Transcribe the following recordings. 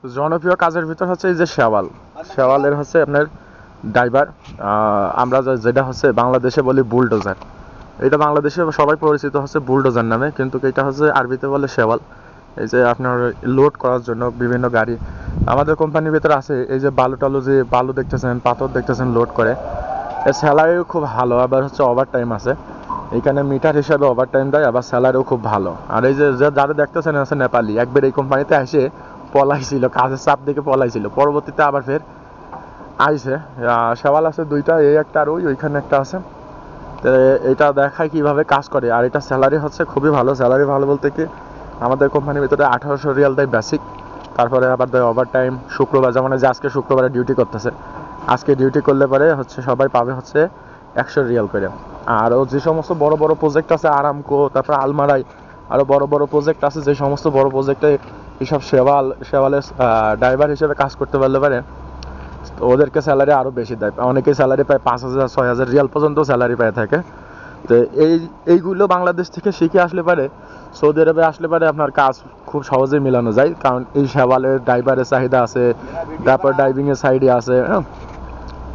জনপ্রিয় কাজের ভিতর হচ্ছে এই যে শেওয়ালের হচ্ছে আপনার ড্রাইভার। আমরা যেটা হচ্ছে বাংলাদেশে বলি বুলডোজার, এটা বাংলাদেশে সবাই পরিচিত হচ্ছে বুলডোজার নামে, কিন্তু এটা হচ্ছে আরবিতে বলে শেওয়াল। এই যে আপনার লোড করার জন্য বিভিন্ন গাড়ি আমাদের কোম্পানির ভিতরে আছে। এই যে বালু যে বালু দেখতেছেন, পাথর দেখতেছেন, লোড করে। এর স্যালারিও খুব ভালো, আবার হচ্ছে ওভার টাইম আছে এখানে, মিটার হিসাবে ওভার টাইম দেয়, আবার স্যালারিও খুব ভালো। আর এই যে যারা দেখতেছেন আছে নেপালি, একবার এই কোম্পানিতে এসে পলাইছিল, কাজের চাপ দেখে পলাইছিল, পরবর্তীতে আবার ফের আইছে। শেওয়াল আছে দুইটা, এই একটা আর ওইখানে একটা আছে। তো এটা দেখায় কিভাবে কাজ করে। আর এটা স্যালারি হচ্ছে খুবই ভালো। স্যালারি ভালো বলতে কি, আমাদের কোম্পানির ভিতরে 1800 রিয়াল দেয় বেসিক, তারপরে আবার দেয় ওভার টাইম। শুক্রবার, যেমন যে আজকে শুক্রবারে ডিউটি করতেছে, আজকে ডিউটি করলে পরে হচ্ছে সবাই পাবে হচ্ছে 100 রিয়াল করে। আর যে সমস্ত বড় বড় প্রজেক্ট আছে আরামকো, তারপর আলমারাই, আরও বড় বড় প্রজেক্ট আছে, যে সমস্ত বড় প্রজেক্টে এইসব শেওয়ালের ড্রাইভার হিসেবে কাজ করতে পারলে পারে ওদেরকে স্যালারি আরও বেশি দেয়। অনেকেই স্যালারি পায় 5000-6000 রিয়াল পর্যন্ত স্যালারি পায় থাকে। তো এইগুলো বাংলাদেশ থেকে শিখে আসলে পারে সৌদি আরবে আসলে পারে আপনার কাজ খুব সহজেই মেলানো যায়, কারণ এই শেওয়ালের ড্রাইভারের চাহিদা আছে, তারপর ড্রাইভিংয়ের সাইডে আছে।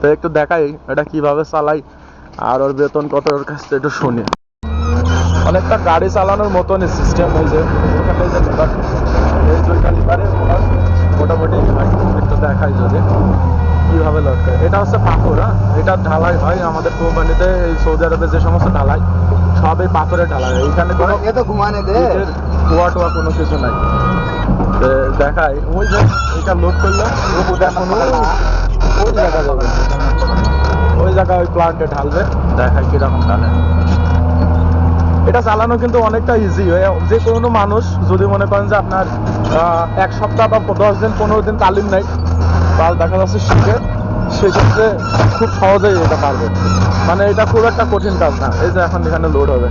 তো একটু দেখাই এটা কিভাবে চালাই আর ওর বেতন কত, ওর কাছ থেকে একটু শুনি। অনেকটা গাড়ি চালানোর মতনই সিস্টেম। এই যে এই দুইটা লিভারে মোটামুটি একটু দেখাই যদি কিভাবে লোড করে। এটা হচ্ছে পাথর, এটা ঢালাই হয় আমাদের কোম্পানিতে। এই সৌদি আরবে যে সমস্ত ঢালাই সব এই পাথরের ঢালাই, এইখানে কোনো কুয়া টুয়া কোনো কিছু নাই। দেখাই ওই যে এটা লোড করলে ওই জায়গা যাবে, ওই জায়গায় ওই প্লান্টে ঢালবে, দেখাই কিরকম ঢালে। এটা চালানো কিন্তু অনেকটা ইজি হয়। যে কোনো মানুষ যদি মনে করেন যে আপনার 1 সপ্তাহ বা 10 দিন 15 দিন তালিম নেই, তাহলে দেখা যাচ্ছে শিখে, সেক্ষেত্রে খুব সহজেই এটা পারবে। মানে এটা খুব একটা কঠিন কাজ না। এই যে এখন এখানে লোড হবে।